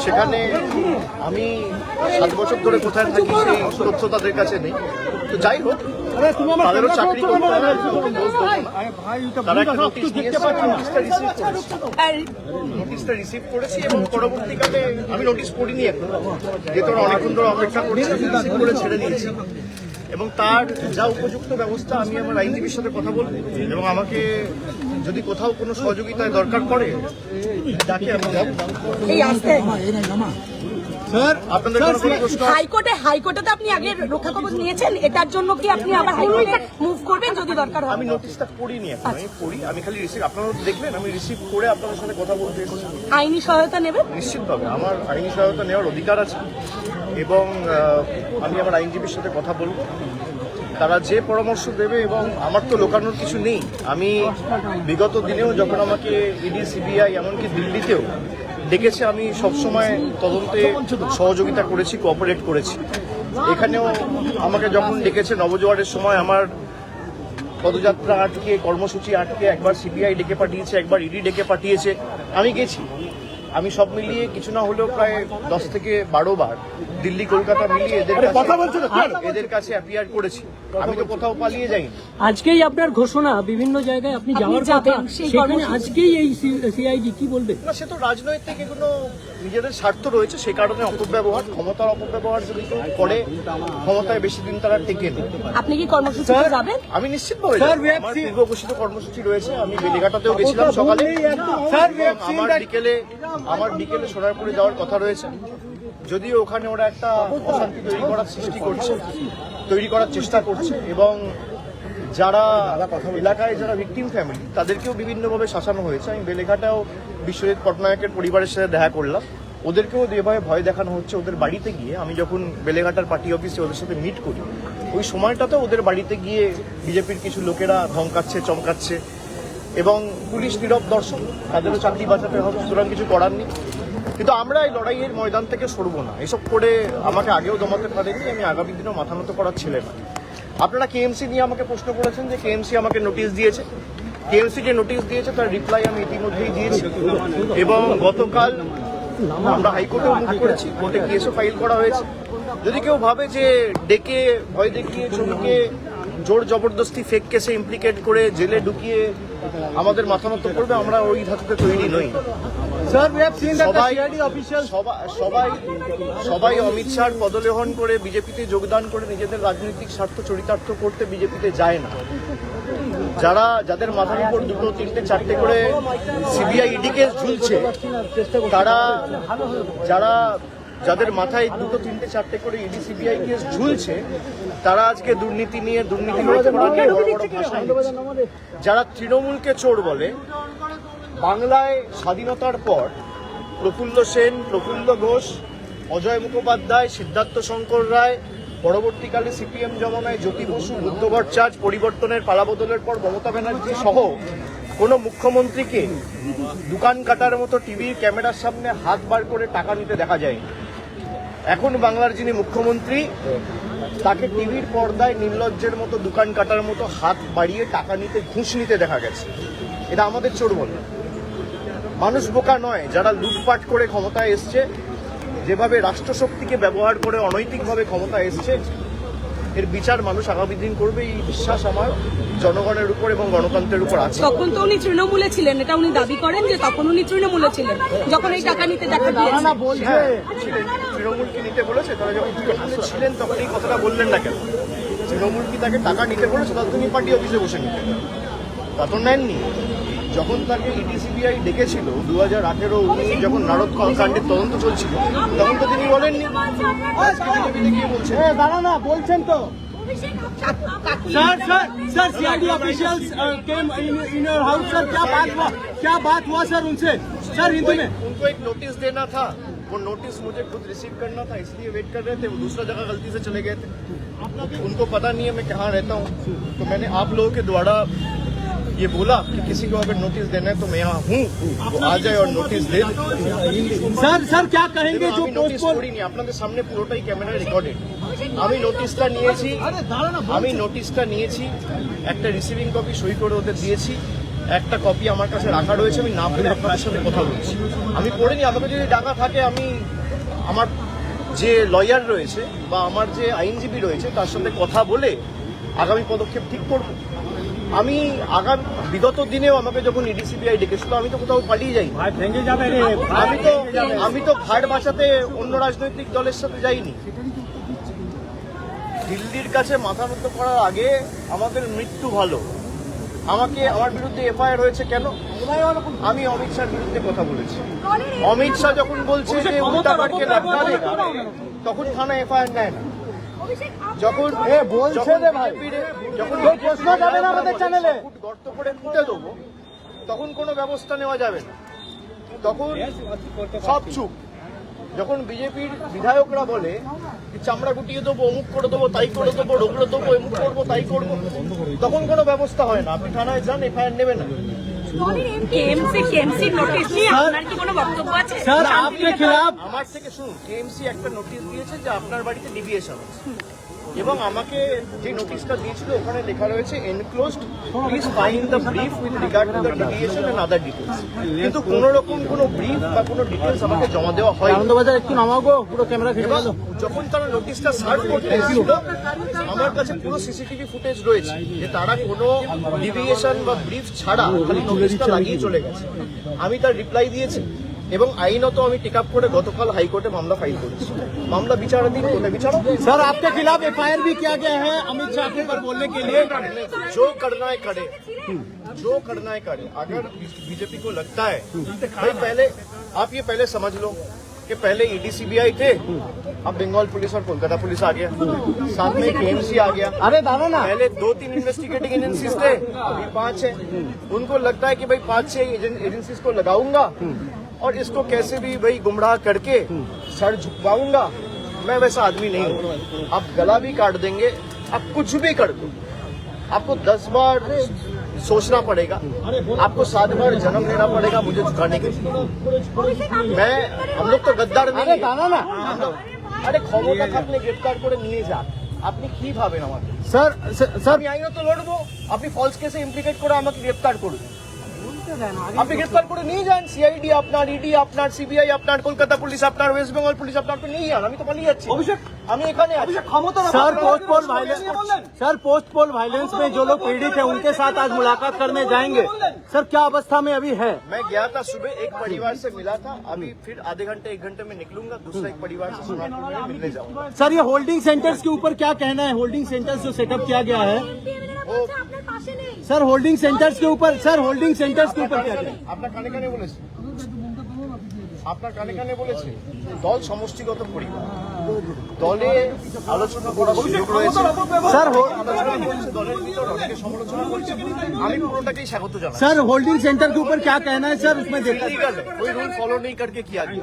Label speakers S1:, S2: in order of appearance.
S1: সেখানে আমি 7 বছর ধরে কোথায় থাকি সেই তথ্য তাদের কাছে নেই। তো যাই হোক, তাদেরও চাকরি করতে হবে, তারা একটা নোটিশ দিয়েছে, নোটিশটা রিসিভ করেছি এবং পরবর্তীকালে আমি নোটিশ পড়িনি এখন, যেহেতু অনেকক্ষণ ধরে অপেক্ষা করেছি, রিসিভ করে ছেড়ে দিয়েছি এবং তার যা উপযুক্ত ব্যবস্থা আমি আমার আইনজীবীর সাথে কথা বলবো এবং আমাকে যদি কোথাও কোনো সহযোগিতায় দরকার পড়ে তাকে আমি যাব।
S2: হাইকোর্টে তো আপনি আগে রক্ষা কবচ নিয়েছেন, এটার জন্য কি আপনি আবার হাইকোর্টে মুভ করবেন যদি দরকার হয়?
S1: আমি নোটিশটা পড়িনি এখন, আমি পড়ি, আমি খালি রিসিভ, আপনারা দেখবেন আমি রিসিভ করে আপনাদের সাথে কথা বলতে।
S2: আইনি সহায়তা নেবেন?
S1: নিশ্চিতভাবে আমার আইনি সহায়তা নেওয়ার অধিকার আছে এবং আমি আমার আইনজীবীর সাথে কথা বলবো, তারা যে পরামর্শ দেবে। এবং আমার তো লোকানোর কিছু নেই। আমি বিগত দিনেও যখন আমাকে ইডি, সিবিআই, এমনকি দিল্লিতেও ডেকেছে, আমি সবসময় তদন্তে সহযোগিতা করেছি, কোঅপারেট করেছি। এখানেও আমাকে যখন ডেকেছে নবজোয়ারের সময়, আমার পদযাত্রা আটকে, কর্মসূচি আটকে, একবার সিবিআই ডেকে পাঠিয়েছে, একবার ইডি ডেকে পাঠিয়েছে, আমি গেছি। আমি সব মিলিয়ে কিছু না হলেও প্রায় 10 থেকে 12 বার দিল্লি, কলকাতা মিলিয়ে এদের কাছে অ্যাপিয়ার করেছি। আমি তো কোথাও পালিয়ে যাইনি।
S3: আজকেই আপনার ঘোষণা বিভিন্ন জায়গায় আপনি যাওয়ার কথা, সেখানে আজকেই এই সিআইডি কি বলবে?
S1: না, সে তো রাজনৈতিক এগুলো নিজেদের স্বার্থ রয়েছে, সে কারণে অপব্যবহার, ক্ষমতার অপব্যবহার যদি কেউ করে, ক্ষমতায় বেশি দিন তারা টেকে নেই।
S2: আপনি কি কর্মসূচিতে যাবেন?
S1: আমি নিশ্চিতভাবে আমার পূর্ব ঘোষিত কর্মসূচি রয়েছে। আমি বেলেঘাটাতেও গেছিলাম সকালে, আমার বিকেলে সোনারপুরে যাওয়ার কথা রয়েছে। যদিও ওখানে ওরা একটা অশান্তি তৈরি করার চেষ্টা করছে এবং যারা এলাকায় যারা ভিকটিম ফ্যামিলি, তাদেরকেও বিভিন্নভাবে শাসানো হয়েছে। আমি বেলেঘাটাও বিশ্বজিৎ পটনায়কের পরিবারের সাথে দেখা করলাম, ওদেরকেও যেভাবে ভয় দেখানো হচ্ছে। ওদের বাড়িতে গিয়ে আমি যখন বেলেঘাটার পার্টি অফিসে ওদের সাথে মিট করি, ওই সময়টাতেও ওদের বাড়িতে গিয়ে বিজেপির কিছু লোকেরা ধমকাচ্ছে, চমকাচ্ছে এবং পুলিশ নীরব দর্শক, তাদেরও চাকরি বাঁচাতে হবে, সুতরাং কিছু করার নেই। কিন্তু আমরা এই লড়াইয়ের ময়দান থেকে সরবো না। এসব করে আমাকে আগেও দমাতে পারেনি, আমি আগামী দিনেও মাথা নত করার ছেলে না। আপনারা কেএমসি নিয়ে আমাকে প্রশ্ন করেছেন যে কেএমসি আমাকে নোটিশ দিয়েছে। কেএমসি যে নোটিশ দিয়েছে তার রিপ্লাই আমি ইতিমধ্যেই দিয়েছি এবং গতকাল আমরা হাইকোর্টেও মুভ করেছি, কোর্টে কেসও ফাইল করা হয়েছে। যদি কেউ ভাবে যে ডেকে, ভয় দেখিয়ে, চমকে, জোর জবরদস্তি ফেক কেসে ইমপ্লিকেট করে জেলে ঢুকিয়ে আমাদের মাথা নত করবে, আমরা ওই ধাতুতে তৈরি নই। সবাই অমিত শাহর পদলেহন করে বিজেপিতে যোগদান করে নিজেদের রাজনৈতিক স্বার্থ চরিতার্থ করতে বিজেপিতে যায় না। যাদের মাথার উপর 2, 3, 4টে করে সিবিআই, ইডি কেস ঝুলছে, যাদের মাথায় 2, 3, 4টে করে ইডি, সিবিআই কেস ঝুলছে, তারা আজকে দুর্নীতি নিয়ে যারা তৃণমূলকে চোর বলে। বাংলায় স্বাধীনতার পর প্রফুল্ল সেন, প্রফুল্ল ঘোষ, অজয় মুখোপাধ্যায়, সিদ্ধার্থ শঙ্কর রায়, পরবর্তীকালে সিপিএম জমানায় জ্যোতি বসু, বুদ্ধ ভট্টাচার্য, পরিবর্তনের পালাবদলের পর মমতা ব্যানার্জি সহ কোনো মুখ্যমন্ত্রীকে দোকান কাটার মতো টিভির ক্যামেরার সামনে হাত বার করে টাকা নিতে দেখা যায়। এখন বাংলার যিনি মুখ্যমন্ত্রী, তাকে টিভির পর্দায় নির্লজ্জের মতো, দোকান কাটার মতো হাত বাড়িয়ে টাকা নিতে, ঘুষ নিতে দেখা গেছে। এটা আমাদের চোর বলে। মানুষ বোকা নয়, যারা লুটপাট করে ক্ষমতায় এসছে, যেভাবে রাষ্ট্রশক্তিকে ব্যবহার করে অনৈতিকভাবে ক্ষমতায় এসছে, এর বিচার মানুষ আগামী দিন করবে, এই বিশ্বাস আমার জনগণের উপর এবং গণতন্ত্রের উপর আছে।
S2: তখন তো উনি তৃণমূলে ছিলেন, এটা উনি দাবি করেন যে তখন উনি তৃণমূলে ছিলেন যখন এই টাকা নিতে দেখা গিয়েছে।
S1: তৃণমূল কি নিতে বলেছে? তারা যখন তৃণমূলে ছিলেন তখন এই কথাটা বললেন না কেন? তৃণমূল কি তাকে টাকা নিতে বলেছে? তখন তিনি পার্টি অফিসে বসে নিতেন, তা তো নেননি। যখন তাকে ইডি, সিবিআই ডেকেছিল 2018, যখন নারদ কাণ্ডের তদন্ত চলছিল, তখন তো তিনি বলেননি।
S3: বলছেন তো sir CID officials came in your house sir, क्या बात हुआ सर उनसे? सर हिंदी में
S1: उनको एक नोटिस देना था, वो नोटिस मुझे खुद रिसीव करना था, इसलिए वेट कर रहे थे। वो दूसरा जगह गलती से चले गए थे, उनको पता नहीं है मैं कहाँ रहता हूँ। तो मैंने आप लोगों के द्वारा ये बोला कि किसी को अगर नोटिस देना है तो मैं यहाँ हूँ, वो आ जाए और नोटिस दे दे।
S3: सर क्या कहेंगे जो
S1: নোটিস করিনি, আপনাদের সামনে পুরোটাই ক্যামেরায় রেকর্ডেড। আমি নোটিশটা নিয়েছি, একটা রিসিভিং কপি সই করে ওদের দিয়েছি একটা কপি আমার কাছে রাখা রয়েছে, আমি না পড়ে আপনাদের সাথে কথা বলছি। আমি পড়িনি, আমাকে যদি ডাকা থাকে আমি আমার যে লয়ার রয়েছে বা আমার যে আইনজীবী রয়েছে তার সাথে কথা বলে আগামী পদক্ষেপ ঠিক করব। আমি বিগত দিনেও আমাকে যখন ইডিসিবিআই ডেকেছিল আমি তো কোথাও পালিয়ে যাই, আমি তো ঘাট বাঁচাতে অন্য রাজনৈতিক দলের সাথে যাইনি। দিল্লির কাছে মাথা নত করার আগে আমাদের মৃত্যু ভালো। আমার বিরুদ্ধে এফআইআর হয়েছে কেন? আমি অমিত শাহর বিরুদ্ধে কথা বলেছি। অমিত শাহ যখন বলছে যে উল্টাপাটকে লটকা দেগা, তখন থানা এফআইআর নেয় না। যখন বলছে যে ভাই যখন প্রশ্ন যাবে না আমাদের চ্যানেলে গর্ত করে ফুটে দেবো, তখন কোনো ব্যবস্থা নেওয়া যাবে না, তখন সব চুপ। যখন বিজেপির বিধায়করা বলে চামড়া গুটিয়ে দেবো, অমুক করে দেবো, তাই করে দেবো, রোগড়ে দেবো, এমুক করবো, তাই করবো, তখন কোনো ব্যবস্থা হয় না। আপনি থানায় যান, এফআইআর নেবে না। আমার থেকে শুনুন, কেএমসি একটা নোটিশ দিয়েছে যে আপনার বাড়িতে ডিভিয়েশন আছে, এবং আমাকে যে নোটিশটা দিয়েছিল ওখানে লেখা রয়েছে enclosed, please find the brief with regard to the deviation and other details. কিন্তু কোন রকম কোনো ব্রিফ বা কোনো ডিটেলস আমাকে জমা দেওয়া হয়। আনন্দবাজার একটু নামাবো, পুরো ক্যামেরা ঘিরে গেল। যখন তারা নোটিশটা সার্ভ করতে এসেছিল আমার কাছে পুরো সিসিটিভি ফুটেজ রয়েছে যে তারা কোনো ডিভিয়েশন বা ব্রিফ ছাড়া খালি নোটিশটা লাগিয়ে চলে গেছে। আমি তার রিপ্লাই দিয়েছি এবং আইনত আমি টেক আপ করে গতকাল হাইকোর্টে মামলা ফাইল করেছি। মামলা বিচারাধীন, কোর্টে বিচারক।
S3: सर आपके खिलाफ एफआईआर भी किया गया है अमित शाह के ऊपर बोलने के लिए।
S1: जो करना है करे, जो करना है करे। अगर बीजेपी को लगता है भाई, पहले आप ये पहले समझ लो कि पहले ईडीसीबीआई थे, अब बंगाल पुलिस और कोलकाता पुलिस आ गया, साथ में केएमसी आ गया।
S3: अरे दादा ना,
S1: पहले 2-3 इन्वेस्टिगेटिंग एजेंसीज थे, अभी 5 है। उनको लगता है कि भाई 5-6 एजेंसीज को लगाऊंगा और इसको कैसे भी भाई गुमराह करके सर झुकवाऊंगा। मैं वैसा आदमी नहीं हूँ। आप गला भी काट देंगे, आप कुछ भी कर दो, आपको 10 बार सोचना पड़ेगा, आपको 7 बार जन्म लेना पड़ेगा मुझे झुकाने के लिए। हम लोग तो गद्दार नहीं है। আরে ক্ষমতা থাকলে গ্রেফতার করে নিয়ে যান, আপনি কি ভাবেন আমাকে?
S3: सर सर
S1: আমি আইনত লড়বো, আপনি ফলস কেসে ইমপ্লিকেট করে আমাকে গ্রেফতার করুন। আপনি গ্রেফতার করে নিয়ে যান, সিআইডি আপনার, ইডি আপনার, সিবিআই আপনার, কলকাতা পুলিশ আপনার, ওয়েস্ট বেঙ্গল পুলিশ আপনার, নিয়ে যান। আমি তো পালিয়ে যাচ্ছি।
S3: অভিষেক,
S1: আমি এখানে
S3: क्षमता सर पोस्ट पोल वायलेंस में जो लोग पीड़ित है उनके साथ आज मुलाकात करने जाएंगे। सर क्या अवस्था में अभी है?
S1: मैं गया था सुबह, एक परिवार से मिला था, अभी फिर आधे घंटे 1 घंटे में निकलूंगा, दूसरा एक परिवार से मिलने जाऊंगा।
S3: सर ये होल्डिंग सेंटर्स के ऊपर क्या कहना है? होल्डिंग सेंटर्स जो सेटअप किया गया है सर, होल्डिंग सेंटर्स के ऊपर, सर होल्डिंग सेंटर्स के ऊपर क्या कहना है?
S1: আপনার কানে কানে বলেছে, আপনার কানে কানে বলেছে দল সমষ্টিগত পরিবার, দলে আলোচনা করার সুযোগ রয়েছে।
S3: सर
S1: আলোচনা করছে, দলের ভিতর অনেকে সমালোচনা করছে, আমি পুরোটাকেই স্বাগত জানাই।
S3: सर होल्डिंग सेंटर के ऊपर क्या कहना है सर? उसमें देखा
S1: कोई रूल फॉलो नहीं करके किया गया।